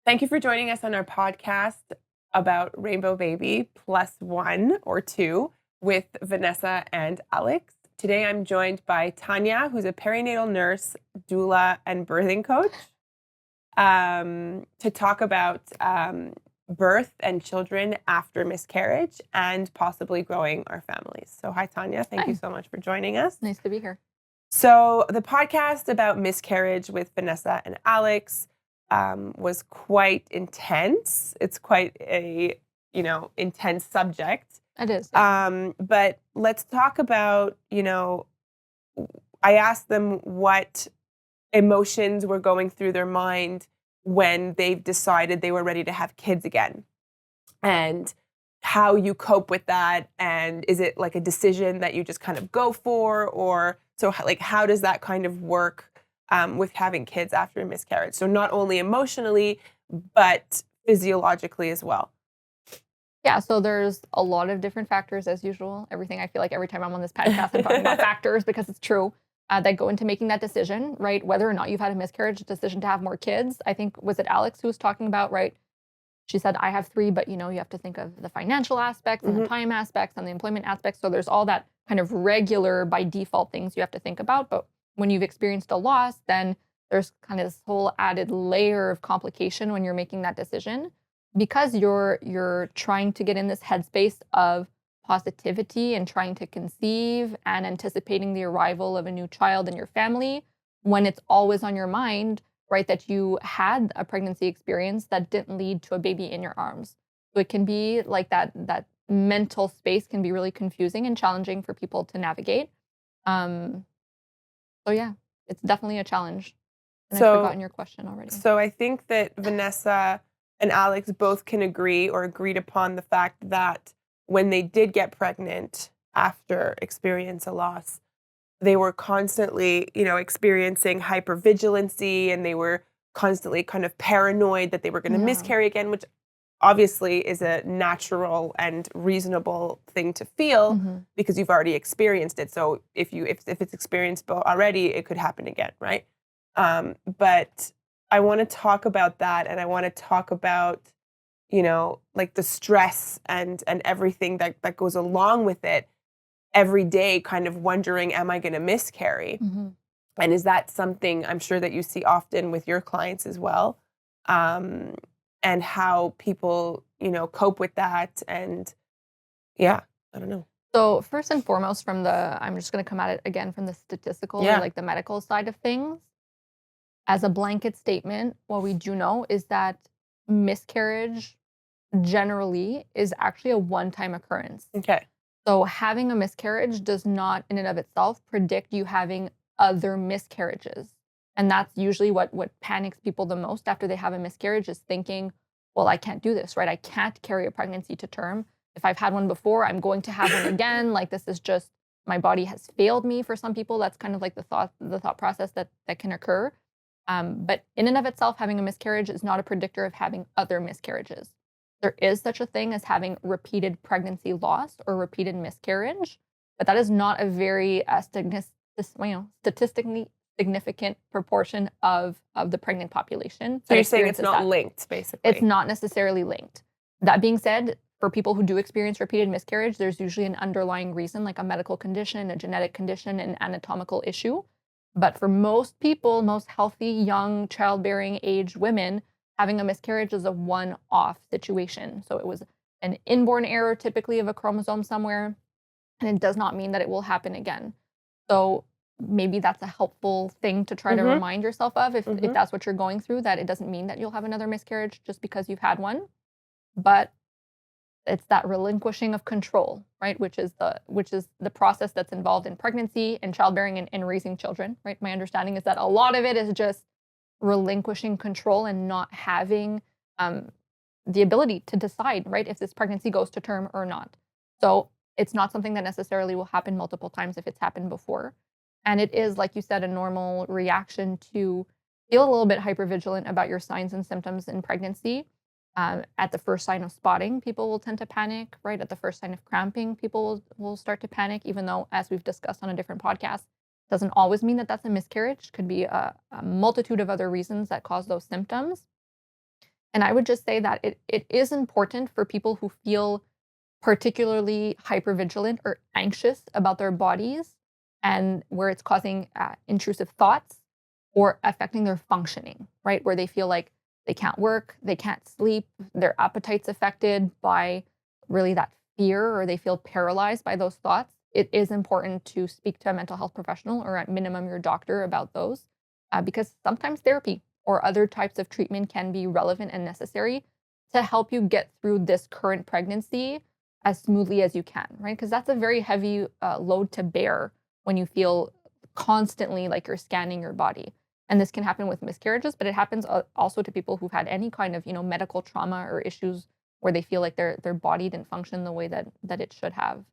Thank you for joining us on our podcast about Rainbow Baby plus one or two with Vanessa and Alex. Today I'm joined by Tanya, who's a perinatal nurse, doula, and birthing coach, to talk about birth and children after miscarriage and possibly growing our families. So hi, Tanya. Thank you Hi. so much for joining us. Nice to be here. So the podcast about miscarriage with Vanessa and Alex was quite intense. It's quite a intense subject. It is. Yeah. But let's talk about I asked them what emotions were going through their mind when they've decided they were ready to have kids again, and how you cope with that, and is it like a decision that you just kind of go for, or so like how does that kind of work with having kids after a miscarriage? So not only emotionally but physiologically as well. Yeah. So there's a lot of different factors as usual. Everything I feel like every time I'm on this podcast, I'm talking about factors because it's true that go into making that decision, right? Whether or not you've had a miscarriage, decision to have more kids. I think, was it Alex who was talking about, right? She said, I have three, but you have to think of the financial aspects and the time aspects and the employment aspects. So there's all that kind of regular by default things you have to think about. But when you've experienced a loss, then there's kind of this whole added layer of complication when you're making that decision because you're trying to get in this headspace of positivity and trying to conceive and anticipating the arrival of a new child in your family when it's always on your mind, right, that you had a pregnancy experience that didn't lead to a baby in your arms. So it can be like that mental space can be really confusing and challenging for people to navigate. Um, so yeah, it's definitely a challenge. And I've so forgotten your question already. so I think that Vanessa and Alex both can agree or agreed upon the fact that when they did get pregnant after experience a loss, they were constantly, experiencing hypervigilancy, and they were constantly kind of paranoid that they were going to Yeah. miscarry again, which obviously is a natural and reasonable thing to feel Hmm. because you've already experienced it. So if it's experienced already, it could happen again, right? But I want to talk about that, and I want to talk about like the stress and everything that goes along with it every day, kind of wondering, am I going to miscarry? Hmm. And is that something I'm sure that you see often with your clients as well? Um, and how people, cope with that. And yeah, I don't know. So first and foremost, I'm just going to come at it again from the statistical or Yeah. like the medical side of things. As a blanket statement, what we do know is that miscarriage generally is actually a one-time occurrence. Okay. So having a miscarriage does not in and of itself predict you having other miscarriages. And that's usually what panics people the most after they have a miscarriage is thinking, well, I can't do this, right? I can't carry a pregnancy to term. If I've had one before, I'm going to have one again. Like this is just my body has failed me for some people. That's kind of like the thought process that can occur. But in and of itself, having a miscarriage is not a predictor of having other miscarriages. There is such a thing as having repeated pregnancy loss or repeated miscarriage, but that is not a very statistically significant proportion of the pregnant population So that you're saying it's experiences not that. linked, It's basically. not necessarily linked. That being said, for people who do experience repeated miscarriage, there's usually an underlying reason, like a medical condition, a genetic condition, an anatomical issue. But for most people, most healthy, young, childbearing age women, having a miscarriage is a one off situation. So it was an inborn error, typically of a chromosome somewhere, and it does not mean that it will happen again. So maybe that's a helpful thing to try to Mm-hmm. remind yourself of if Mm-hmm. that's what you're going through, that it doesn't mean that you'll have another miscarriage just because you've had one. But it's that relinquishing of control, right? Which is the process that's involved in pregnancy and childbearing and raising children, right? My understanding is that a lot of it is just relinquishing control and not having um, the ability to decide, right, if this pregnancy goes to term or not. So it's not something that necessarily will happen multiple times if it's happened before. And it is, like you said, a normal reaction to feel a little bit hypervigilant about your signs and symptoms in pregnancy. At the first sign of spotting, people will tend to panic, right? At the first sign of cramping, people will start to panic, even though, as we've discussed on a different podcast, doesn't always mean that that's a miscarriage. Could be a multitude of other reasons that cause those symptoms. And I would just say that it is important for people who feel particularly hypervigilant or anxious about their bodies and where it's causing intrusive thoughts or affecting their functioning, right? Where they feel like they can't work, they can't sleep, their appetite's affected by really that fear, or they feel paralyzed by those thoughts. It is important to speak to a mental health professional or at minimum your doctor about those because sometimes therapy or other types of treatment can be relevant and necessary to help you get through this current pregnancy as smoothly as you can, right? Because that's a very heavy load to bear when you feel constantly like you're scanning your body. And this can happen with miscarriages, but it happens also to people who've had any kind of, medical trauma or issues where they feel like their body didn't function the way that it should have.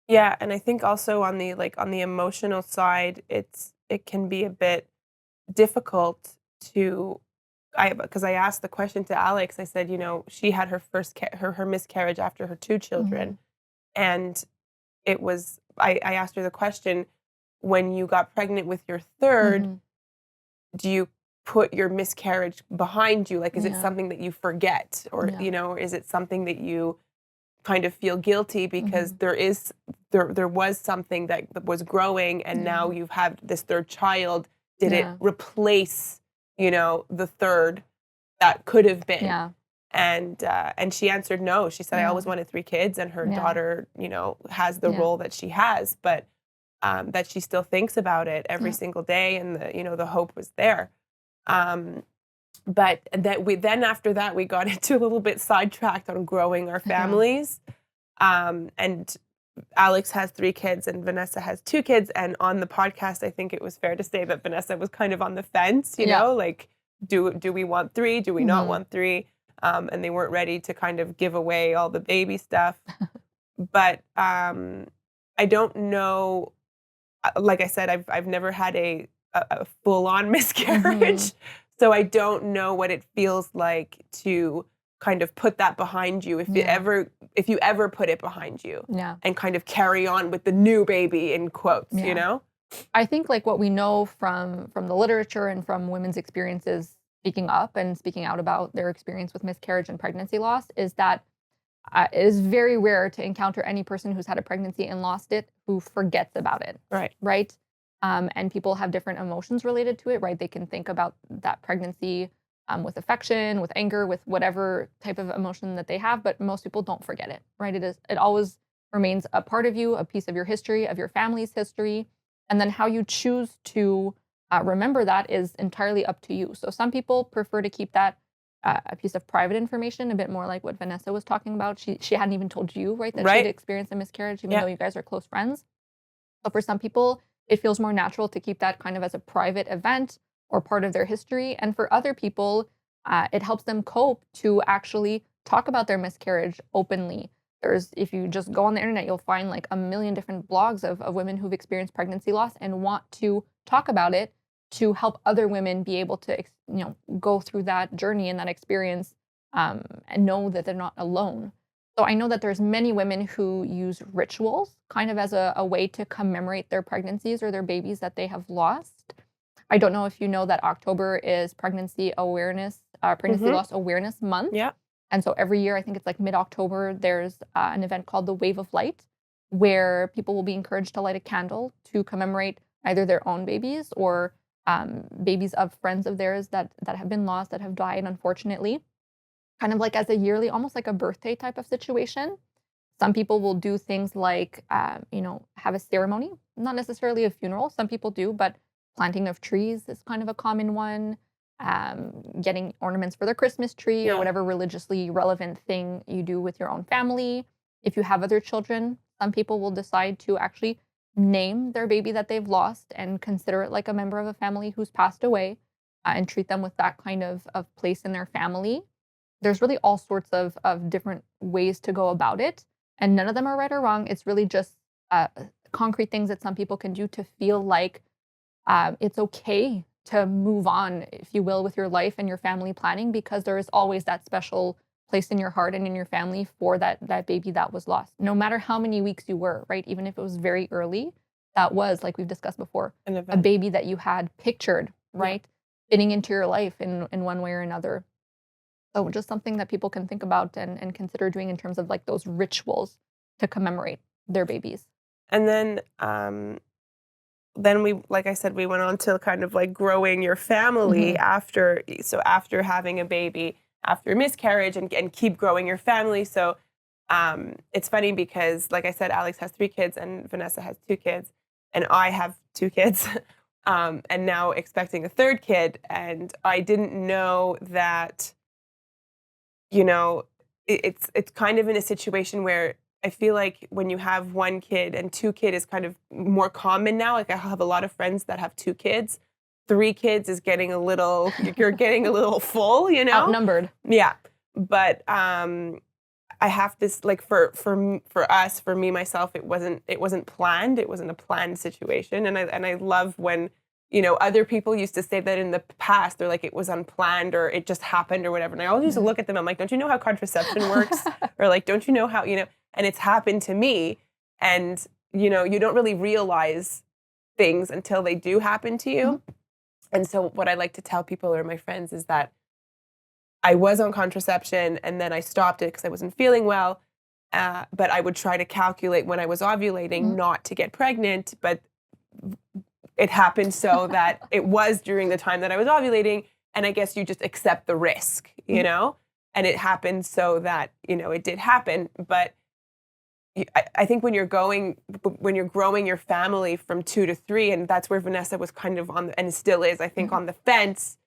Yeah, and I think also on the emotional side, it can be a bit difficult to I because I asked the question to Alex. I said, she had her first her miscarriage after her two Mhm. children, and I asked her the question, when you got pregnant with your third, Mhm. do you put your miscarriage behind you? Like, is it Yeah. something that you forget, or Yeah. or is it something that you kind of feel guilty because Mhm. there was something that was growing, and now Yeah. you've had this third child. Did it Yeah. replace, the third that could have been? Yeah. And she answered no. She said, I Yeah. always wanted three kids, and her Yeah. daughter, has the Yeah. role that she has, but that she still thinks about it every Yeah. single day, and the hope was there. Um, but that we then after that we got into a little bit sidetracked on growing our Yeah. families. And Alex has three kids and Vanessa has two kids. And on the podcast, I think it was fair to say that Vanessa was kind of on the fence, Yeah. like, do we want three? Do we not Mhm. want three? And they weren't ready to kind of give away all the baby stuff. But I don't know. Like I said, I've never had a full on Mhm. miscarriage, so I don't know what it feels like to kind of put that behind you, Yeah. if you ever put it behind you, Yeah. and kind of carry on with the new baby in quotes, you Yeah. know? I think like what we know from the literature and from women's experiences speaking up and speaking out about their experience with miscarriage and pregnancy loss is that it is very rare to encounter any person who's had a pregnancy and lost it who forgets about it, Right. right? And people have different emotions related to it, right? They can think about that pregnancy with affection, with anger, with whatever type of emotion that they have, but most people don't forget it, right? It always remains a part of you, a piece of your history, of your family's history, and then how you choose to remember that is entirely up to you. So some people prefer to keep that a piece of private information, a bit more like what Vanessa was talking about. She hadn't even told you, right, that she had Right? experienced a miscarriage, even Yeah. though you guys are close friends. But for some people, it feels more natural to keep that kind of as a private event or part of their history. And for other people, it helps them cope to actually talk about their miscarriage openly. If you just go on the internet, you'll find like a million different blogs of women who've experienced pregnancy loss and want to talk about it to help other women be able to, go through that journey and that experience and know that they're not alone. So I know that there's many women who use rituals kind of as a way to commemorate their pregnancies or their babies that they have lost. I don't know if you know that October is pregnancy Mhm. loss awareness month. Yeah. And so every year, I think it's like mid-October, there's an event called the Wave of Light, where people will be encouraged to light a candle to commemorate either their own babies or babies of friends of theirs that have been lost, that have died, unfortunately, kind of like as a yearly, almost like a birthday type of situation. Some people will do things like, have a ceremony, not necessarily a funeral. Some people do, but planting of trees is kind of a common one. Getting ornaments for their Christmas tree or Yeah. whatever religiously relevant thing you do with your own family. If you have other children, some people will decide to actually name their baby that they've lost and consider it like a member of a family who's passed away and treat them with that kind of place in their family. There's really all sorts of different ways to go about it, and none of them are right or wrong. It's really just concrete things that some people can do to feel like it's okay to move on, if you will, with your life and your family planning, because there is always that special place in your heart and in your family for that baby that was lost. No matter how many weeks you were, right? Even if it was very early, that was like we've discussed before, An a event. baby that you had pictured, Yeah. right? Fitting into your life in one way or another. So just something that people can think about and consider doing in terms of like those rituals to commemorate their babies. And then we, like I said, we went on to kind of like growing your family Mhm. after having a baby, after a miscarriage, and keep growing your family. So it's funny because, like I said, Alex has 3 kids and Vanessa has 2 kids, and I have 2 kids, and now expecting a 3rd kid. And I didn't know that, you know, it's kind of in a situation where I feel like when you have 1 kid, and 2 kid is kind of more common now. Like I have a lot of friends that have 2 kids. 3 kids is getting a little, you're getting a little full, you know? Outnumbered. Yeah. But I have this, like, for us, for me myself, it wasn't planned. It wasn't a planned situation. And I love when, other people used to say that in the past. They're like, it was unplanned or it just happened or whatever. And I always used to look at them. I'm like, don't you know how contraception works? Or like, don't you know how, and it's happened to me. And, you don't really realize things until they do happen to you. Mhm. And so what I like to tell people or my friends is that I was on contraception and then I stopped it because I wasn't feeling well. But I would try to calculate when I was ovulating Mhm. not to get pregnant. But it happened so that it was during the time that I was ovulating. And I guess you just accept the risk, Mhm. And it happened so that, it did happen. But I think when you're growing your family from 2 to 3, and that's where Vanessa was kind of and still is, I think, Mhm. on the fence,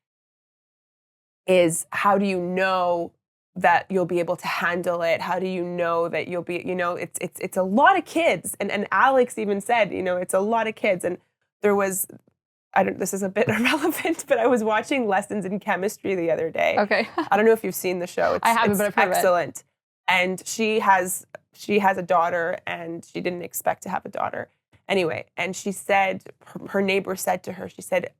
is how do you know that you'll be able to handle it? How do you know that you'll be, it's a lot of kids. And Alex even said, it's a lot of kids. And there was, this is a bit irrelevant, but I was watching Lessons in Chemistry the other day. Okay. I don't know if you've seen the show. I haven't, It's but I've heard of it. excellent. And she has a daughter, and she didn't expect to have a daughter. Anyway, and she said, her neighbor said to her, she said,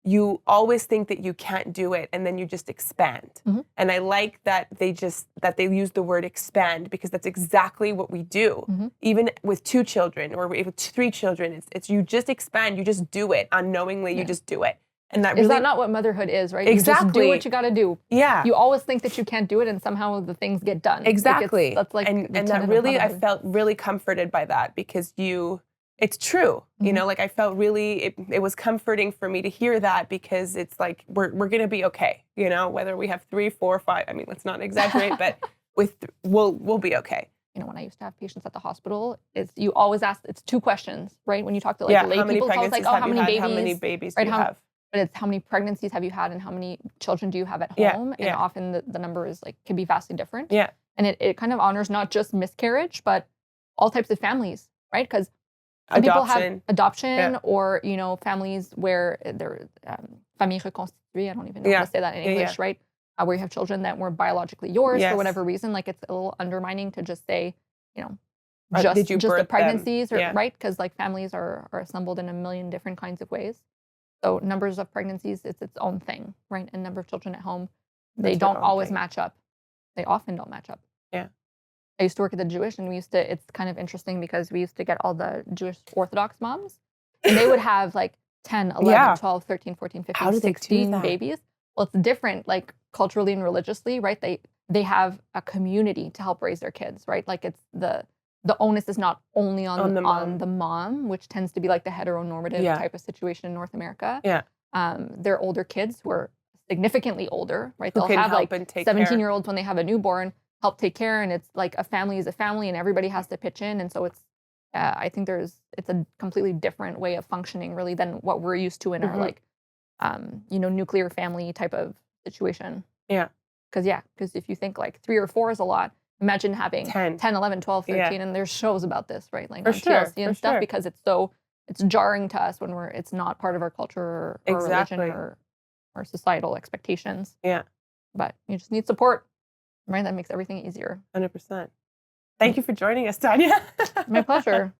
you always think that you can't do it, and then you just expand. Mhm. And I like that they use the word expand, because that's exactly what we do. Mhm. Even with 2 children or with 3 children, it's you just expand, you just do it unknowingly, you Yeah. just do it. And that Is really that not what motherhood is, right? You just do exactly. what you got to do. Yeah. You always think that you can't do it, and somehow the things get done. Exactly. That's like and the that tenet of really, I motherhood. felt really comforted by that, because it's true. Mhm. Like I felt really, it was comforting for me to hear that, because it's like, we're going to be okay. Whether we have 3, 4, 5, I mean, let's not exaggerate, but we'll be okay. When I used to have patients at the hospital, you always ask, it's 2 questions, right? When you talk to like Yeah. lay How many people, it's always like, pregnancies oh, have how you many had? babies? How many babies do Right? you have? But it's how many pregnancies have you had and how many children do you have at Yeah, home? And yeah. often the number is like, can be vastly different. Yeah. And it kind of honors not just miscarriage, but all types of families, right? Because some people have Adoption. adoption, Yeah. or, families where they're famille reconstituée. I don't even know how Yeah. to say that in Yeah, yeah. English, right? Where you have children that were biologically yours for Yes. whatever reason. Like it's a little undermining to just say, you know, Did you just the birth them? pregnancies, or Yeah. right? Because like families are assembled in a million different kinds of ways. So numbers of pregnancies, it's its own thing, right? And number of children at home, they That's their don't own always thing. match up. They often don't match up. Yeah. I used to work at the Jewish, and it's kind of interesting because we used to get all the Jewish Orthodox moms, and they would have like 10, 11, Yeah. 12, 13, 14, How 15, do they do 16 that? babies. Well, it's different, like culturally and religiously, right? They have a community to help raise their kids, right? Like it's the onus is not only On the mom. on the mom, which tends to be like the heteronormative Yeah. type of situation in North America. Yeah. They're older kids who are significantly older, right? Who They'll can have help like and take care. 17-year-olds when they have a newborn, help take care, and it's like a family is a family, and everybody has to pitch in, and so it's I think it's a completely different way of functioning, really, than what we're used to in our Mhm. like nuclear family type of situation. Yeah. Because if you think like 3 or 4 is a lot, imagine having 10. 10, 11, 12, Yeah. 13, and there's shows about this, right? Like For on sure, TLC and for stuff, sure. because it's jarring to us when it's not part of our culture or religion Exactly. or societal expectations. Yeah. But you just need support, right? That makes everything easier. 100%. Thank you for joining us, Tanya. My pleasure.